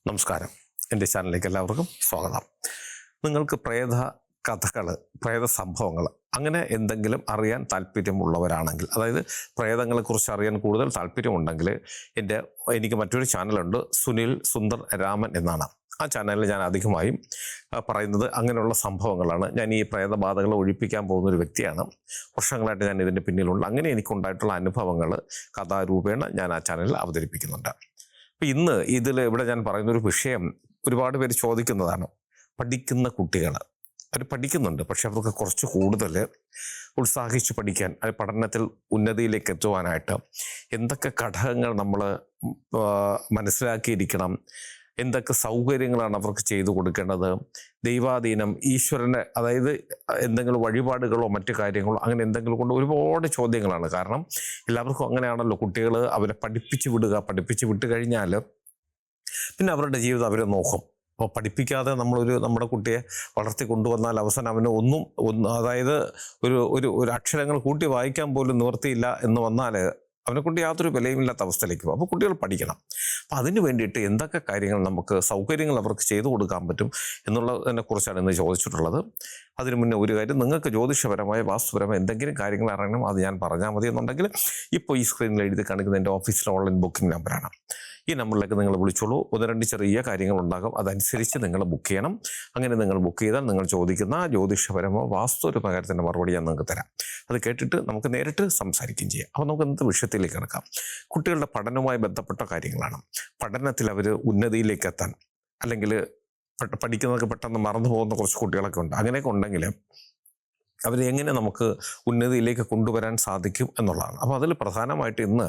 നമസ്കാരം. എൻ്റെ ചാനലിലേക്ക് എല്ലാവർക്കും സ്വാഗതം. നിങ്ങൾക്ക് പ്രേത കഥകൾ, പ്രേത സംഭവങ്ങൾ അങ്ങനെ എന്തെങ്കിലും അറിയാൻ താല്പര്യമുള്ളവരാണെങ്കിൽ, അതായത് പ്രേതങ്ങളെക്കുറിച്ച് അറിയാൻ കൂടുതൽ താല്പര്യമുണ്ടെങ്കിൽ എനിക്ക് മറ്റൊരു ചാനലുണ്ട്, സുനിൽ സുന്ദർ രാമൻ എന്നാണ്. ആ ചാനലിൽ ഞാൻ അധികമായും പറയുന്നത് അങ്ങനെയുള്ള സംഭവങ്ങളാണ്. ഞാൻ ഈ പ്രേതബാധകളെ ഒഴിപ്പിക്കാൻ പോകുന്നൊരു വ്യക്തിയാണ്. വർഷങ്ങളായിട്ട് ഞാൻ ഇതിൻ്റെ പിന്നിലുള്ള അങ്ങനെ എനിക്കുണ്ടായിട്ടുള്ള അനുഭവങ്ങൾ കഥാരൂപേണ ഞാൻ ആ ചാനലിൽ അവതരിപ്പിക്കുന്നുണ്ട്. അപ്പം ഇന്ന് ഇവിടെ ഞാൻ പറയുന്നൊരു വിഷയം ഒരുപാട് പേര് ചോദിക്കുന്നതാണ്. പഠിക്കുന്ന കുട്ടികൾ അവർ പഠിക്കുന്നുണ്ട്, പക്ഷെ അവർക്ക് കുറച്ച് കൂടുതൽ ഉത്സാഹിച്ച് പഠിക്കാൻ, പഠനത്തിൽ ഉന്നതിയിലേക്ക് എത്തുവാനായിട്ട് എന്തൊക്കെ ഘടകങ്ങൾ നമ്മൾ മനസ്സിലാക്കിയിരിക്കണം, എന്തൊക്കെ സൗകര്യങ്ങളാണ് അവർക്ക് ചെയ്തു കൊടുക്കേണ്ടത്, ദൈവാധീനം, ഈശ്വരനെ, അതായത് എന്തെങ്കിലും വഴിപാടുകളോ മറ്റു കാര്യങ്ങളോ അങ്ങനെ എന്തെങ്കിലും കൊണ്ട് ഒരുപാട് ചോദ്യങ്ങളാണ്. കാരണം എല്ലാവർക്കും അങ്ങനെയാണല്ലോ, കുട്ടികൾ അവരെ പഠിപ്പിച്ച് വിട്ട് കഴിഞ്ഞാൽ പിന്നെ അവരുടെ ജീവിതം അവരെ നോക്കും. അപ്പോൾ പഠിപ്പിക്കാതെ നമ്മുടെ കുട്ടിയെ വളർത്തി കൊണ്ടുവന്നാൽ അവസാനം അവന് അതായത് ഒരു അക്ഷരങ്ങൾ കൂട്ടി വായിക്കാൻ പോലും നിവൃത്തിയില്ല എന്ന് വന്നാൽ അവനെക്കൊണ്ട് യാതൊരു വിലയുമില്ലാത്ത അവസ്ഥയിലേക്ക് പോകും. അപ്പോൾ കുട്ടികൾ പഠിക്കണം. അപ്പോൾ അതിന് വേണ്ടിയിട്ട് എന്തൊക്കെ കാര്യങ്ങൾ സൗകര്യങ്ങൾ അവർക്ക് ചെയ്തു കൊടുക്കാൻ പറ്റും എന്നുള്ളതിനെ കുറിച്ചാണ് ഇന്ന് ചോദിച്ചിട്ടുള്ളത്. അതിനു മുന്നേ ഒരു കാര്യം, നിങ്ങൾക്ക് ജ്യോതിഷപരമായ വാസ്തുപരമായ എന്തെങ്കിലും കാര്യങ്ങൾ അറിയണം, അത് ഞാൻ പറഞ്ഞാൽ മതി എന്നുണ്ടെങ്കിൽ ഇപ്പോൾ ഈ സ്ക്രീനിൽ എഴുതി കാണിക്കുന്ന എൻ്റെ ഓഫീസിലെ ഓൺലൈൻ ബുക്കിംഗ് നമ്പറാണ്. ഈ നമ്പറിലേക്ക് നിങ്ങൾ വിളിച്ചോളൂ. 1-2 ചെറിയ കാര്യങ്ങളുണ്ടാകും, അതനുസരിച്ച് നിങ്ങൾ ബുക്ക് ചെയ്യണം. അങ്ങനെ നിങ്ങൾ ബുക്ക് ചെയ്താൽ നിങ്ങൾ ചോദിക്കുന്ന ജ്യോതിഷപരമോ വാസ്തുപരമായ കാര്യത്തിൻ്റെ മറുപടി ഞാൻ നിങ്ങൾക്ക് തരാം. അത് കേട്ടിട്ട് നമുക്ക് നേരിട്ട് സംസാരിക്കുകയും ചെയ്യാം. അപ്പോൾ നമുക്ക് എന്ത് വിഷയത്തിലേക്ക് കിടക്കാം. കുട്ടികളുടെ പഠനവുമായി ബന്ധപ്പെട്ട കാര്യങ്ങളാണ്. പഠനത്തിൽ അവർ ഉന്നതിയിലേക്ക് എത്താൻ, അല്ലെങ്കിൽ പഠിക്കുന്നതൊക്കെ പെട്ടെന്ന് മറന്നു പോകുന്ന കുറച്ച് കുട്ടികളൊക്കെ ഉണ്ട്. അങ്ങനെയൊക്കെ ഉണ്ടെങ്കിൽ അവരെ എങ്ങനെ നമുക്ക് ഉന്നതിയിലേക്ക് കൊണ്ടുവരാൻ സാധിക്കും എന്നുള്ളതാണ്. അപ്പോൾ അതിൽ പ്രധാനമായിട്ട് ഇന്ന്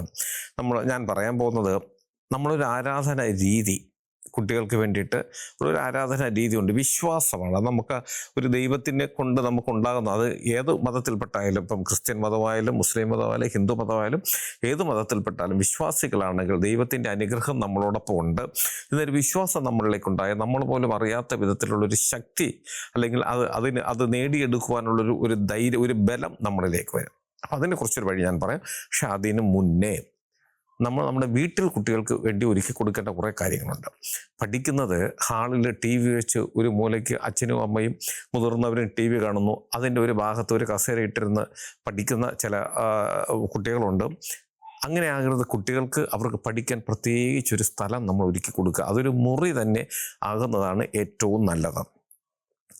ഞാൻ പറയാൻ പോകുന്നത്, നമ്മളൊരു ആരാധന രീതി, കുട്ടികൾക്ക് വേണ്ടിയിട്ട് ഒരു ആരാധന രീതിയുണ്ട്, വിശ്വാസമാണ്. നമുക്ക് ഒരു ദൈവത്തിനെ കൊണ്ട് നമുക്കുണ്ടാകുന്ന, അത് ഏത് മതത്തിൽപ്പെട്ടായാലും, ഇപ്പം ക്രിസ്ത്യൻ മതമായാലും മുസ്ലിം മതമായാലും ഹിന്ദു മതമായാലും ഏത് മതത്തിൽപ്പെട്ടാലും വിശ്വാസികളാണെങ്കിൽ ദൈവത്തിൻ്റെ അനുഗ്രഹം നമ്മളോടൊപ്പം ഉണ്ട്. ഇതൊരു വിശ്വാസം നമ്മളിലേക്കുണ്ടായ നമ്മൾ പോലും അറിയാത്ത വിധത്തിലുള്ളൊരു ശക്തി, അല്ലെങ്കിൽ അത് നേടിയെടുക്കുവാനുള്ളൊരു ധൈര്യം, ഒരു ബലം നമ്മളിലേക്ക് വരും. അപ്പം അതിനെക്കുറിച്ചൊരു വഴി ഞാൻ പറയാം. പക്ഷെ അതിന് മുന്നേ നമ്മുടെ വീട്ടിൽ കുട്ടികൾക്ക് വേണ്ടി ഒരുക്കി കൊടുക്കേണ്ട കുറേ കാര്യങ്ങളുണ്ട്. പഠിക്കുന്നത് ഹാളിൽ TV വെച്ച് ഒരു മൂലയ്ക്ക് അച്ഛനും അമ്മയും മുതിർന്നവരും TV കാണുന്നു, അതിൻ്റെ ഒരു ഭാഗത്ത് ഒരു കസേര ഇട്ടിരുന്ന് പഠിക്കുന്ന ചില കുട്ടികളുണ്ട്. അങ്ങനെ ആകരുത്. കുട്ടികൾക്ക് അവർക്ക് പഠിക്കാൻ പ്രത്യേകിച്ചൊരു സ്ഥലം നമ്മൾ ഒരുക്കി കൊടുക്കുക. അതൊരു മുറി തന്നെ ആകുന്നതാണ് ഏറ്റവും നല്ലത്.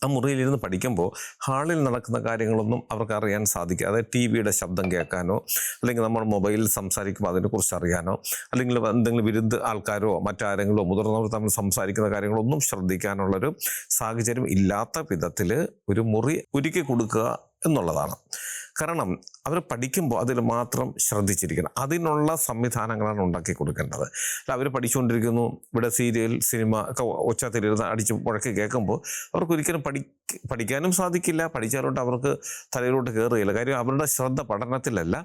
ആ മുറിയിലിരുന്ന് പഠിക്കുമ്പോൾ ഹാളിൽ നടക്കുന്ന കാര്യങ്ങളൊന്നും അവർക്ക് അറിയാൻ സാധിക്കുക. അതായത് TV ശബ്ദം കേൾക്കാനോ, അല്ലെങ്കിൽ നമ്മൾ മൊബൈലിൽ സംസാരിക്കുമ്പോൾ അതിനെക്കുറിച്ച് അറിയാനോ, അല്ലെങ്കിൽ എന്തെങ്കിലും വിരുദ്ധ ആൾക്കാരോ മറ്റാരെങ്കിലോ മുതിർന്നവർ തമ്മിൽ സംസാരിക്കുന്ന കാര്യങ്ങളൊന്നും ശ്രദ്ധിക്കാനുള്ളൊരു സാഹചര്യം ഇല്ലാത്ത വിധത്തിൽ ഒരു മുറി ഒരുക്കി കൊടുക്കുക എന്നുള്ളതാണ്. കാരണം അവർ പഠിക്കുമ്പോൾ അതിൽ മാത്രം ശ്രദ്ധിച്ചിരിക്കണം. അതിനുള്ള സംവിധാനങ്ങളാണ് ഉണ്ടാക്കി കൊടുക്കേണ്ടത്. അല്ല, അവർ പഠിച്ചുകൊണ്ടിരിക്കുന്നു, ഇവിടെ സീരിയൽ സിനിമ ഒക്കെ ഒച്ചത്തിലിരുന്ന് അടിച്ച് മുഴക്കി കേൾക്കുമ്പോൾ അവർക്ക് ഒരിക്കലും പഠിക്കാനും സാധിക്കില്ല. പഠിച്ചാലോട്ട് അവർക്ക് തലയിലോട്ട് കയറുകയില്ല. കാര്യം അവരുടെ ശ്രദ്ധ പഠനത്തിലല്ല,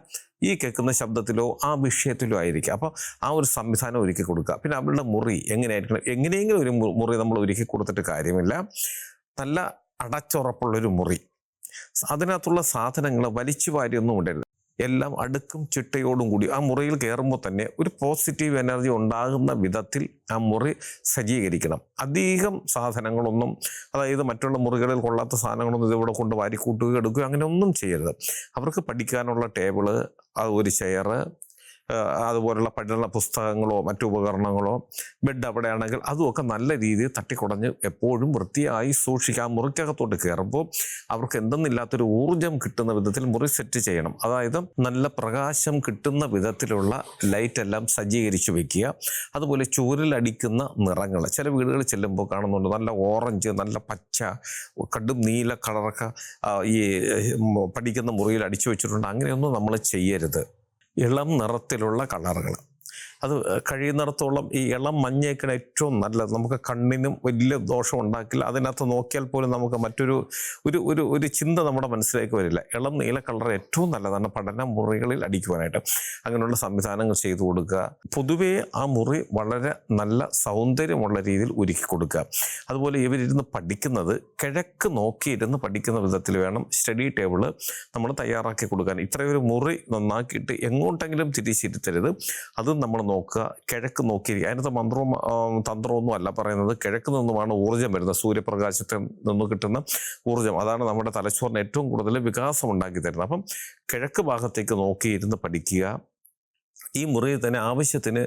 ഈ കേൾക്കുന്ന ശബ്ദത്തിലോ ആ വിഷയത്തിലോ ആയിരിക്കും. അപ്പോൾ ആ ഒരു സംവിധാനം ഒരുക്കി കൊടുക്കുക. പിന്നെ അവരുടെ മുറി എങ്ങനെയായിരിക്കണം, എങ്ങനെയെങ്കിലും ഒരു മുറി നമ്മൾ ഒരുക്കി കൊടുത്തിട്ട് കാര്യമില്ല. നല്ല അടച്ചുറപ്പുള്ളൊരു മുറി, അതിനകത്തുള്ള സാധനങ്ങൾ വലിച്ചു വാരിയൊന്നും ഇടരുത്. എല്ലാം അടുക്കും ചിട്ടയോടും കൂടി ആ മുറിയിൽ കയറുമ്പോൾ തന്നെ ഒരു പോസിറ്റീവ് എനർജി ഉണ്ടാകുന്ന വിധത്തിൽ ആ മുറി സജ്ജീകരിക്കണം. അധികം സാധനങ്ങളൊന്നും, അതായത് മറ്റുള്ള മുറികളിൽ കൊള്ളാത്ത സാധനങ്ങളൊന്നും ഇതിവിടെ കൊണ്ട് വാരിക്കൂട്ടുകയോ എടുക്കുകയോ അങ്ങനെ ഒന്നും ചെയ്യരുത്. അവർക്ക് പഠിക്കാനുള്ള ടേബിള്, ഒരു ചെയറ്, അതുപോലുള്ള പഠന പുസ്തകങ്ങളോ മറ്റു ഉപകരണങ്ങളോ, ബെഡ് അവിടെയാണെങ്കിൽ അതുമൊക്കെ നല്ല രീതിയിൽ തട്ടിക്കുടഞ്ഞ് എപ്പോഴും വൃത്തിയായി സൂക്ഷിക്കുക. ആ മുറിക്കകത്തോട്ട് കയറുമ്പോൾ അവർക്ക് എന്തെന്നില്ലാത്തൊരു ഊർജം കിട്ടുന്ന വിധത്തിൽ മുറി സെറ്റ് ചെയ്യണം. അതായത് നല്ല പ്രകാശം കിട്ടുന്ന വിധത്തിലുള്ള ലൈറ്റ് എല്ലാം സജ്ജീകരിച്ച് വെക്കുക. അതുപോലെ ചുവരിലടിക്കുന്ന നിറങ്ങൾ ചില വീടുകളിൽ ചെല്ലുമ്പോൾ കാണുന്നുണ്ട്, നല്ല ഓറഞ്ച്, നല്ല പച്ച, കടും നീല കളറൊക്കെ ഈ പഠിക്കുന്ന മുറിയിൽ അടിച്ചു വെച്ചിട്ടുണ്ട്. അങ്ങനെയൊന്നും നമ്മൾ ചെയ്യരുത്. ഇളം നിറത്തിലുള്ള കളറുകൾ, അത് കഴിയുന്നിടത്തോളം ഈ ഇളം മഞ്ഞയൊക്കെയാണ് ഏറ്റവും നല്ലത്. നമുക്ക് കണ്ണിനും വലിയ ദോഷം ഉണ്ടാക്കില്ല. അതിനകത്ത് നോക്കിയാൽ പോലും നമുക്ക് മറ്റൊരു ഒരു ചിന്ത നമ്മുടെ മനസ്സിലേക്ക് വരില്ല. ഇളം നീല കളർ ഏറ്റവും നല്ലതാണ് പഠന മുറികളിൽ അടിക്കുവാനായിട്ട്. അങ്ങനെയുള്ള സംവിധാനങ്ങൾ ചെയ്തു കൊടുക്കുക. പൊതുവേ ആ മുറി വളരെ നല്ല സൗന്ദര്യമുള്ള രീതിയിൽ ഒരുക്കി കൊടുക്കുക. അതുപോലെ ഇവരിരുന്ന് പഠിക്കുന്നത് കിഴക്ക് നോക്കിയിരുന്ന് പഠിക്കുന്ന വിധത്തിൽ വേണം സ്റ്റഡി ടേബിള് നമ്മൾ തയ്യാറാക്കി കൊടുക്കാൻ. ഇത്രയൊരു മുറി നന്നാക്കിയിട്ട് എങ്ങോട്ടെങ്കിലും തിരിച്ചിരുത്തരുത്. അതും നമ്മൾ നോക്കുക, കിഴക്ക് നോക്കിയിരിക്കുക. അതിനകത്ത് മന്ത്രവും തന്ത്രമൊന്നും അല്ല പറയുന്നത്. കിഴക്ക് നിന്നുമാണ് ഊർജ്ജം വരുന്നത്. സൂര്യപ്രകാശത്തിൽ നിന്ന് കിട്ടുന്ന ഊർജ്ജം, അതാണ് നമ്മുടെ തലച്ചോറിന് ഏറ്റവും കൂടുതൽ വികാസം ഉണ്ടാക്കി തരുന്നത്. അപ്പം കിഴക്ക് ഭാഗത്തേക്ക് നോക്കിയിരുന്ന് പഠിക്കുക. ഈ മുറിയിൽ തന്നെ ആവശ്യത്തിന്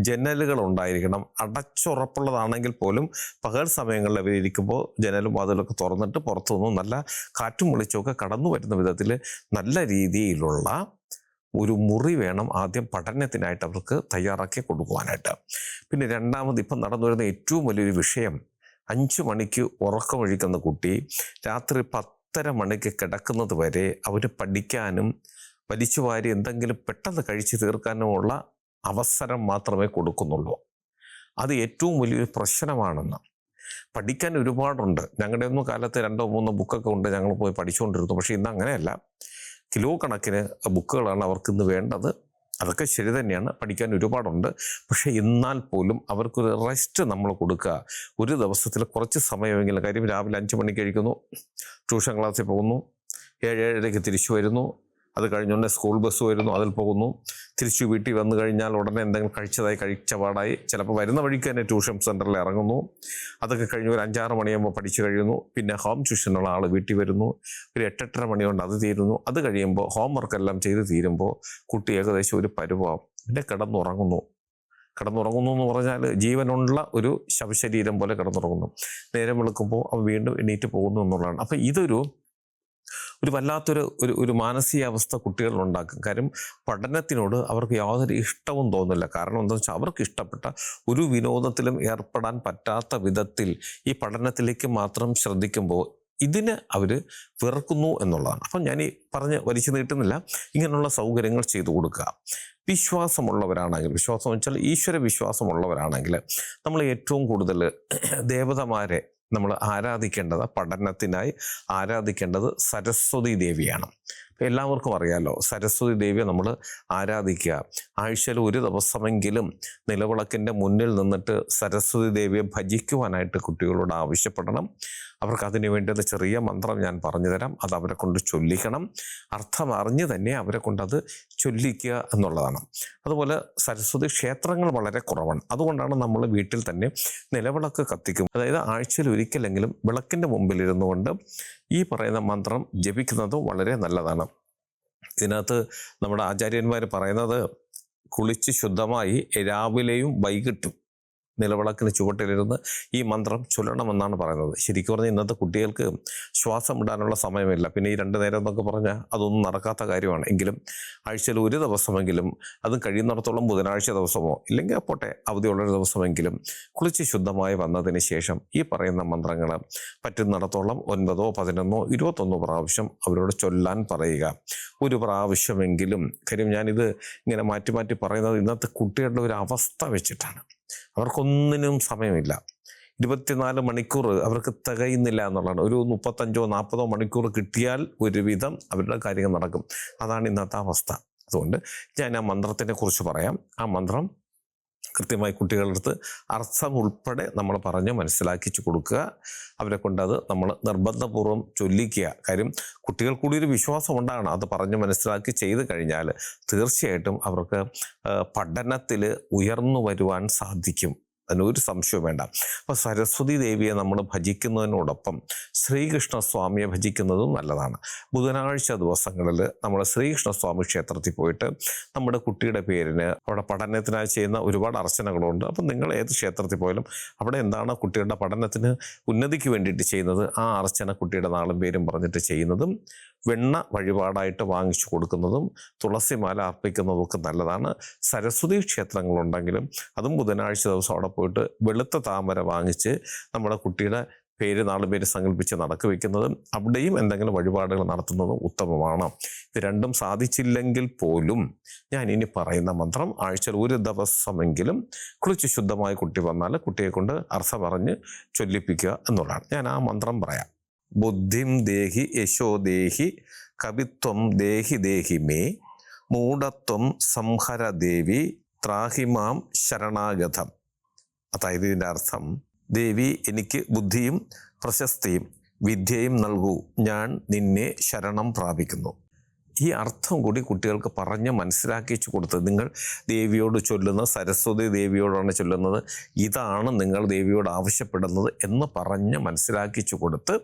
ജനലുകൾ ഉണ്ടായിരിക്കണം. അടച്ചുറപ്പുള്ളതാണെങ്കിൽ പോലും പകൽ സമയങ്ങളിൽ അവരിയ്ക്കുമ്പോൾ ജനലും വാതിലൊക്കെ തുറന്നിട്ട് പുറത്തുനിന്നും നല്ല കാറ്റും വെളിച്ചമൊക്കെ കടന്നു വരുന്ന വിധത്തിൽ നല്ല രീതിയിലുള്ള ഒരു മുറി വേണം ആദ്യം പഠനത്തിനായിട്ട് അവർക്ക് തയ്യാറാക്കി കൊടുക്കുവാനായിട്ട്. പിന്നെ രണ്ടാമത് ഇപ്പം നടന്നു വരുന്ന ഏറ്റവും വലിയൊരു വിഷയം, 5 മണിക്ക് ഉറക്കമൊഴിക്കുന്ന കുട്ടി രാത്രി 10:30 മണിക്ക് കിടക്കുന്നത് വരെ അവർ പഠിക്കാനും വലിച്ചുവാരി എന്തെങ്കിലും പെട്ടെന്ന് കഴിച്ചു തീർക്കാനുമുള്ള അവസരം മാത്രമേ കൊടുക്കുന്നുള്ളൂ. അത് ഏറ്റവും വലിയൊരു പ്രശ്നമാണെന്ന്. പഠിക്കാൻ ഒരുപാടുണ്ട്. ഞങ്ങളുടെ ഒന്നും കാലത്ത് 2-3 ബുക്കൊക്കെ ഉണ്ട്, ഞങ്ങൾ പോയി പഠിച്ചുകൊണ്ടിരുന്നു. പക്ഷേ ഇന്ന് അങ്ങനെയല്ല. കിലോ കണക്കിന് ബുക്കുകളാണ് അവർക്കിന്ന് വേണ്ടത്. അതൊക്കെ ശരി തന്നെയാണ്, പഠിക്കാൻ ഒരുപാടുണ്ട്. പക്ഷേ എന്നാൽ പോലും അവർക്കൊരു റെസ്റ്റ് നമ്മൾ കൊടുക്കുക. ഒരു ദിവസത്തിൽ കുറച്ച് സമയമെങ്കിലും. കാര്യം രാവിലെ 5 മണിക്ക് കഴിക്കുന്നു, ട്യൂഷൻ ക്ലാസ്സിൽ പോകുന്നു, 7-7:30 തിരിച്ചു വരുന്നു, അത് കഴിഞ്ഞുകൊണ്ട് സ്കൂൾ ബസ് വരുന്നു, അതിൽ പോകുന്നു, തിരിച്ചു വീട്ടിൽ വന്നു കഴിഞ്ഞാൽ ഉടനെ എന്തെങ്കിലും കഴിച്ച പാടായി ചിലപ്പോൾ വരുന്ന വഴിക്ക് തന്നെ ട്യൂഷൻ സെൻറ്ററിൽ ഇറങ്ങുന്നു. അതൊക്കെ കഴിഞ്ഞ് ഒരു 5-6 മണിയാകുമ്പോൾ പഠിച്ചു കഴിയുന്നു. പിന്നെ ഹോം ട്യൂഷനുള്ള ആൾ വീട്ടിൽ വരുന്നു, ഒരു 8-8:30 മണി കൊണ്ട് അത് തീരുന്നു. അത് കഴിയുമ്പോൾ ഹോംവർക്കെല്ലാം ചെയ്ത് തീരുമ്പോൾ കുട്ടി ഏകദേശം ഒരു പരുവാകും. പിന്നെ കിടന്നുറങ്ങുന്നു എന്ന് പറഞ്ഞാൽ ജീവനുള്ള ഒരു ശവശരീരം പോലെ കിടന്നുറങ്ങുന്നു. നേരം വെളുക്കുമ്പോൾ അവൻ വീണ്ടും എണീറ്റ് പോകുന്നു എന്നുള്ളതാണ്. അപ്പം ഇതൊരു വല്ലാത്തൊരു മാനസികാവസ്ഥ കുട്ടികളിലുണ്ടാക്കും. കാര്യം പഠനത്തിനോട് അവർക്ക് യാതൊരു ഇഷ്ടവും തോന്നില്ല. കാരണം എന്താണെന്ന് വെച്ചാൽ അവർക്ക് ഇഷ്ടപ്പെട്ട ഒരു വിനോദത്തിലും ഏർപ്പെടാൻ പറ്റാത്ത വിധത്തിൽ ഈ പഠനത്തിലേക്ക് മാത്രം ശ്രദ്ധിക്കുമ്പോൾ ഇതിന് അവർ വെറുക്കുന്നു എന്നുള്ളതാണ്. അപ്പം ഞാൻ ഈ പറഞ്ഞ് വലിച്ചു നീട്ടുന്നില്ല. ഇങ്ങനെയുള്ള സൗകര്യങ്ങൾ ചെയ്തു കൊടുക്കുക. വിശ്വാസമുള്ളവരാണെങ്കിൽ, വിശ്വാസം വെച്ചാൽ ഈശ്വര വിശ്വാസമുള്ളവരാണെങ്കിൽ നമ്മൾ ഏറ്റവും കൂടുതൽ ദേവതമാരെ നമ്മൾ ആരാധിക്കേണ്ടത്, പഠനത്തിനായി ആരാധിക്കേണ്ടത് സരസ്വതി ദേവിയാണ്. ഇപ്പം എല്ലാവർക്കും അറിയാമല്ലോ, സരസ്വതി ദേവിയെ നമ്മൾ ആരാധിക്കുക. ആഴ്ചയിൽ ഒരു ദിവസമെങ്കിലും നിലവിളക്കിൻ്റെ മുന്നിൽ നിന്നിട്ട് സരസ്വതി ദേവിയെ ഭജിക്കുവാനായിട്ട് കുട്ടികളോട് ആവശ്യപ്പെടണം. അവർക്ക് അതിന് വേണ്ടത് ചെറിയ മന്ത്രം ഞാൻ പറഞ്ഞു തരാം, അത് അവരെ കൊണ്ട് ചൊല്ലിക്കണം. അർത്ഥം അറിഞ്ഞ് തന്നെ അവരെ കൊണ്ടത് ചൊല്ലിക്കുക എന്നുള്ളതാണ്. അതുപോലെ സരസ്വതി ക്ഷേത്രങ്ങൾ വളരെ കുറവാണ്. അതുകൊണ്ടാണ് നമ്മൾ വീട്ടിൽ തന്നെ നിലവിളക്ക് കത്തിക്കും. അതായത് ആഴ്ചയിൽ ഒരിക്കലെങ്കിലും വിളക്കിൻ്റെ മുമ്പിലിരുന്നു കൊണ്ട് ഈ പറയുന്ന മന്ത്രം ജപിക്കുന്നത് വളരെ നല്ലതാണ്. ഇതിനകത്ത് നമ്മുടെ ആചാര്യന്മാർ പറയുന്നത്, കുളിച്ച് ശുദ്ധമായി രാവിലെയും വൈകിട്ടും നിലവിളക്കിന് ചുവട്ടിലിരുന്ന് ഈ മന്ത്രം ചൊല്ലണമെന്നാണ് പറയുന്നത്. ശരിക്കും പറഞ്ഞാൽ ഇന്നത്തെ കുട്ടികൾക്ക് ശ്വാസം വിടാനുള്ള സമയമില്ല. പിന്നെ ഈ 2 നേരം എന്നൊക്കെ പറഞ്ഞാൽ അതൊന്നും നടക്കാത്ത കാര്യമാണ്. എങ്കിലും ആഴ്ചയിൽ ഒരു ദിവസമെങ്കിലും, അതും കഴിയുന്നിടത്തോളം ബുധനാഴ്ച ദിവസമോ ഇല്ലെങ്കിൽ പോട്ടെ അവധിയുള്ളൊരു ദിവസമെങ്കിലും കുളിച്ച് ശുദ്ധമായി വന്നതിന് ശേഷം ഈ പറയുന്ന മന്ത്രങ്ങൾ പറ്റുന്നിടത്തോളം 9, 11, 21 പ്രാവശ്യം അവരോട് ചൊല്ലാൻ പറയുക. ഒരു പ്രാവശ്യമെങ്കിലും. കാര്യം ഞാനിത് ഇങ്ങനെ മാറ്റി മാറ്റി പറയുന്നത് ഇന്നത്തെ കുട്ടികളുടെ ഒരു അവസ്ഥ വെച്ചിട്ടാണ്. അവർക്കൊന്നിനും സമയമില്ല. 24 മണിക്കൂർ അവർക്ക് തികയുന്നില്ല എന്നുള്ളതാണ്. ഒരു 35-40 മണിക്കൂർ കിട്ടിയാൽ ഒരുവിധം അവരുടെ കാര്യങ്ങൾ നടക്കും. അതാണ് ഇന്നത്തെ അവസ്ഥ. അതുകൊണ്ട് ഞാൻ ആ മന്ത്രത്തിനെ കുറിച്ച് പറയാം. ആ മന്ത്രം കൃത്യമായി കുട്ടികളുടെ അടുത്ത് അർത്ഥം ഉൾപ്പെടെ നമ്മൾ പറഞ്ഞ് മനസ്സിലാക്കിച്ചു കൊടുക്കുക. അവരെ കൊണ്ടത് നമ്മൾ നിർബന്ധപൂർവ്വം ചൊല്ലിക്കുക. കാര്യം കുട്ടികൾ കൂടി ഒരു വിശ്വാസം ഉണ്ടാകണം. അത് പറഞ്ഞ് മനസ്സിലാക്കി ചെയ്ത് കഴിഞ്ഞാൽ തീർച്ചയായിട്ടും അവർക്ക് പഠനത്തിൽ ഉയർന്നു വരുവാൻ സാധിക്കും. അതിനൊരു സംശയവും വേണ്ട. അപ്പോൾ സരസ്വതി ദേവിയെ നമ്മൾ ഭജിക്കുന്നതിനോടൊപ്പം ശ്രീകൃഷ്ണസ്വാമിയെ ഭജിക്കുന്നതും നല്ലതാണ്. ബുധനാഴ്ച ദിവസങ്ങളിൽ നമ്മൾ ശ്രീകൃഷ്ണസ്വാമി ക്ഷേത്രത്തിൽ പോയിട്ട് നമ്മുടെ കുട്ടിയുടെ പേരിന് അവിടെ പഠനത്തിനായി ചെയ്യുന്ന ഒരുപാട് അർച്ചനകളുണ്ട്. അപ്പം നിങ്ങൾ ഏത് ക്ഷേത്രത്തിൽ പോയാലും അവിടെ എന്താണ് കുട്ടികളുടെ പഠനത്തിന് ഉന്നതിക്ക് വേണ്ടിയിട്ട് ചെയ്യുന്നത്, ആ അർച്ചന കുട്ടിയുടെ നാളും പേരും പറഞ്ഞിട്ട് ചെയ്യുന്നതും, വെണ്ണ വഴിപാടായിട്ട് വാങ്ങിച്ചു കൊടുക്കുന്നതും, തുളസിമാല അർപ്പിക്കുന്നതും ഒക്കെ നല്ലതാണ്. സരസ്വതി ക്ഷേത്രങ്ങളുണ്ടെങ്കിലും അതും ബുധനാഴ്ച ദിവസം അവിടെ പോയിട്ട് വെളുത്ത താമര വാങ്ങിച്ച് നമ്മുടെ കുട്ടിയുടെ പേര് നാളും പേര് സങ്കല്പിച്ച് നടക്ക് വയ്ക്കുന്നതും അവിടെയും എന്തെങ്കിലും വഴിപാടുകൾ നടത്തുന്നതും ഉത്തമമാണ്. ഇത് രണ്ടും സാധിച്ചില്ലെങ്കിൽ പോലും ഞാൻ ഇനി പറയുന്ന മന്ത്രം ആഴ്ചയിൽ ഒരു ദിവസമെങ്കിലും കുളിച്ച് ശുദ്ധമായി കുട്ടി വന്നാൽ കുട്ടിയെ കൊണ്ട് അർത്ഥം പറഞ്ഞ് ചൊല്ലിപ്പിക്കുക എന്നുള്ളതാണ്. ഞാൻ ആ മന്ത്രം പറയാം. ബുദ്ധിം ദേഹി യശോ ദേഹി കവിത്വം ദേഹി ദേഹി മേ മൂഢത്വം സംഹര ദേവി ത്രാഹിമാം ശരണാഗതം. അതായത് ഇതിൻ്റെ അർത്ഥം, ദേവി എനിക്ക് ബുദ്ധിയും പ്രശസ്തിയും വിദ്യയും നൽകൂ, ഞാൻ നിന്നെ ശരണം പ്രാപിക്കുന്നു. ഈ അർത്ഥം കൂടി കുട്ടികൾക്ക് പറഞ്ഞ് മനസ്സിലാക്കിച്ചു കൊടുത്ത് നിങ്ങൾ ദേവിയോട് ചൊല്ലുന്ന സരസ്വതി ദേവിയോടാണ് ചൊല്ലുന്നത്, ഇതാണ് നിങ്ങൾ ദേവിയോട് ആവശ്യപ്പെടുന്നത് എന്ന് പറഞ്ഞ് മനസ്സിലാക്കിച്ചു കൊടുത്ത്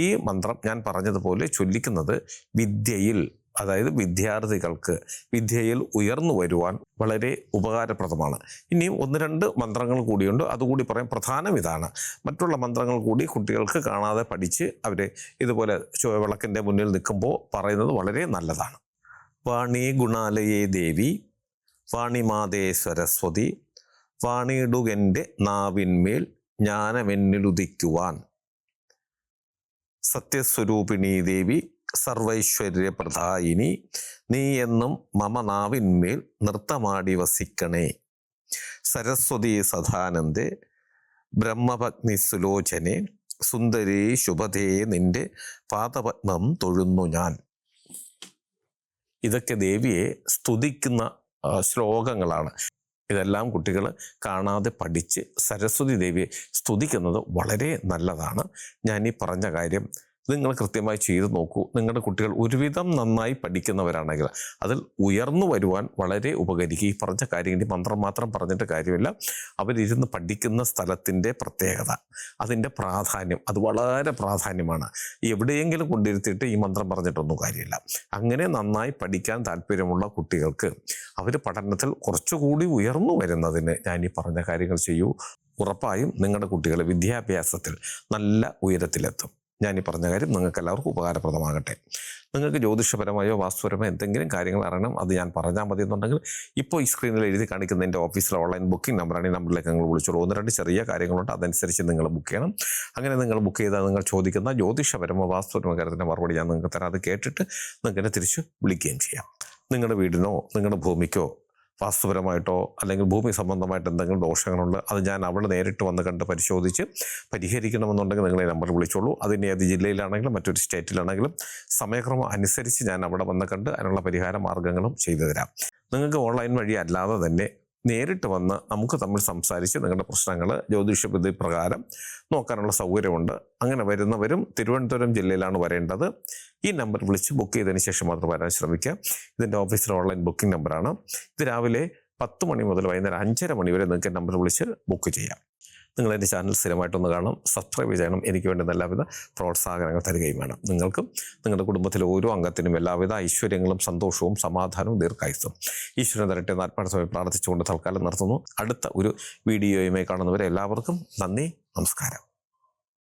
ഈ മന്ത്രം ഞാൻ പറഞ്ഞതുപോലെ ചൊല്ലിക്കുന്നത് വിദ്യയിൽ, അതായത് വിദ്യാർത്ഥികൾക്ക് വിദ്യയിൽ ഉയർന്നു വരുവാൻ വളരെ ഉപകാരപ്രദമാണ്. ഇനിയും 1-2 മന്ത്രങ്ങൾ കൂടിയുണ്ട്, അതുകൂടി പറയാം. പ്രധാനം ഇതാണ്. മറ്റുള്ള മന്ത്രങ്ങൾ കൂടി കുട്ടികൾക്ക് കാണാതെ പഠിച്ച് അവരെ ഇതുപോലെ വിളക്കിൻ്റെ മുന്നിൽ നിൽക്കുമ്പോൾ പറയുന്നത് വളരെ നല്ലതാണ്. വാണി ഗുണാലയേ ദേവി, വാണിമാതേ സരസ്വതി, വാണിയിടുകൻ്റെ നാവിന്മേൽ ജ്ഞാനമെന്നിലുദിക്കുവാൻ, സത്യസ്വരൂപിണി ദേവി സർവൈശ്വര്യപ്രദായിനി, നീ എന്നും മമ നാവിന്മേൽ നൃത്തമാടി വസിക്കണേ. സരസ്വതി സദാനന്ദേ ബ്രഹ്മപത്നി സുലോചനെ, സുന്ദരി ശുഭതേ നിന്റെ പാദപത്മം തൊഴുന്നു ഞാൻ. ഇതൊക്കെ ദേവിയെ സ്തുതിക്കുന്ന ശ്ലോകങ്ങളാണ്. ഇതെല്ലാം കുട്ടികൾ കാണാതെ പഠിച്ച് സരസ്വതി ദേവിയെ സ്തുതിക്കുന്നത് വളരെ നല്ലതാണ്. ഞാൻ ഈ പറഞ്ഞ കാര്യം നിങ്ങൾ കൃത്യമായി ചെയ്തു നോക്കൂ. നിങ്ങളുടെ കുട്ടികൾ ഒരുവിധം നന്നായി പഠിക്കുന്നവരാണെങ്കിൽ അതിൽ ഉയർന്നു വരുവാൻ വളരെ ഉപകരിക്കും. ഈ പറഞ്ഞ കാര്യങ്ങൾ മന്ത്രം മാത്രം പറഞ്ഞിട്ട് കാര്യമില്ല. അവരിരുന്ന് പഠിക്കുന്ന സ്ഥലത്തിൻ്റെ പ്രത്യേകത, അതിൻ്റെ പ്രാധാന്യം, അത് വളരെ പ്രാധാന്യമാണ്. എവിടെയെങ്കിലും കൊണ്ടിരുത്തിയിട്ട് ഈ മന്ത്രം പറഞ്ഞിട്ടൊന്നും കാര്യമില്ല. അങ്ങനെ നന്നായി പഠിക്കാൻ താല്പര്യമുള്ള കുട്ടികൾക്ക് അവർ പഠനത്തിൽ കുറച്ചുകൂടി ഉയർന്നു വരുന്നതിന് ഞാൻ ഈ പറഞ്ഞ കാര്യങ്ങൾ ചെയ്യൂ. ഉറപ്പായും നിങ്ങളുടെ കുട്ടികൾ വിദ്യാഭ്യാസത്തിൽ നല്ല ഉയരത്തിലെത്തും. ഞാൻ ഈ പറഞ്ഞ കാര്യം നിങ്ങൾക്ക് എല്ലാവർക്കും ഉപകാരപ്രദമാകട്ടെ. നിങ്ങൾക്ക് ജ്യോതിഷപരമായോ വാസ്തുപരമായോ എന്തെങ്കിലും കാര്യങ്ങൾ അറിയണം, അത് ഞാൻ പറഞ്ഞാൽ മതി എന്നുണ്ടെങ്കിൽ ഇപ്പോൾ ഈ സ്ക്രീനിൽ എഴുതി കാണിക്കുന്ന എൻ്റെ ഓഫീസിലെ ഓൺലൈൻ ബുക്കിംഗ് നമ്പറാണ്. ഈ നമ്പറിലേക്ക് നിങ്ങൾ വിളിച്ചോളൂ. 1-2 ചെറിയ കാര്യങ്ങളുണ്ട്, അതനുസരിച്ച് നിങ്ങൾ ബുക്ക് ചെയ്യണം. അങ്ങനെ നിങ്ങൾ ബുക്ക് ചെയ്താൽ നിങ്ങൾ ചോദിക്കുന്ന ജ്യോതിഷപരമോ വാസ്തുപരമോ കാര്യത്തിൻ്റെ മറുപടി ഞാൻ നിങ്ങൾക്ക് തരാം. അത് കേട്ടിട്ട് നിങ്ങൾക്ക് എന്നെ തിരിച്ച് വിളിക്കുകയും ചെയ്യാം. നിങ്ങളുടെ വീടിനോ നിങ്ങളുടെ ഭൂമിക്കോ വാസ്തുപരമായിട്ടോ അല്ലെങ്കിൽ ഭൂമി സംബന്ധമായിട്ട് എന്തെങ്കിലും ദോഷങ്ങളുണ്ട്, അത് ഞാൻ അവിടെ നേരിട്ട് വന്ന് കണ്ട് പരിശോധിച്ച് പരിഹരിക്കണമെന്നുണ്ടെങ്കിൽ നിങ്ങൾ ഈ നമ്പർ വിളിച്ചോളൂ. അതിന് ഏത് ജില്ലയിലാണെങ്കിലും മറ്റൊരു സ്റ്റേറ്റിലാണെങ്കിലും സമയക്രമം അനുസരിച്ച് ഞാൻ അവിടെ വന്ന് കണ്ട് അതിനുള്ള പരിഹാര മാർഗ്ഗങ്ങളും ചെയ്തു തരാം. നിങ്ങൾക്ക് ഓൺലൈൻ വഴി അല്ലാതെ തന്നെ നേരിട്ട് വന്ന് നമുക്ക് തമ്മിൽ സംസാരിച്ച് നിങ്ങളുടെ പ്രശ്നങ്ങൾ ജ്യോതിഷവിധി പ്രകാരം നോക്കാനുള്ള സൗകര്യമുണ്ട്. അങ്ങനെ വരുന്നവരും തിരുവനന്തപുരം ജില്ലയിലാണ് വരേണ്ടത്. ഈ നമ്പർ വിളിച്ച് ബുക്ക് ചെയ്തതിന് ശേഷം മാത്രം വരാൻ ശ്രമിക്കുക. ഇതിൻ്റെ ഓഫീസിലെ ഓൺലൈൻ ബുക്കിംഗ് നമ്പറാണ്. ഇത് രാവിലെ 10 മണി മുതൽ വൈകുന്നേരം 5:30 മണി വരെ നിങ്ങൾക്ക് നമ്പർ വിളിച്ച് ബുക്ക് ചെയ്യാം. നിങ്ങൾ എൻ്റെ ചാനൽ സ്ഥിരമായിട്ടൊന്ന് കാണണം, സബ്സ്ക്രൈബ് ചെയ്യണം. എനിക്ക് വേണ്ടുന്ന എല്ലാവിധ പ്രോത്സാഹനങ്ങൾ തരികയും വേണം. നിങ്ങൾക്കും നിങ്ങളുടെ കുടുംബത്തിലെ ഓരോ അംഗത്തിനും എല്ലാവിധ ഐശ്വര്യങ്ങളും സന്തോഷവും സമാധാനവും ദീർഘായുസ്സും ഈശ്വരൻ തരട്ടെ എന്ന് ആത്മാർത്ഥമായി പ്രാർത്ഥിച്ചുകൊണ്ട് തൽക്കാലം നിർത്തുന്നു. അടുത്ത ഒരു വീഡിയോയുമായി കാണുന്നവരെ എല്ലാവർക്കും നന്ദി, നമസ്കാരം.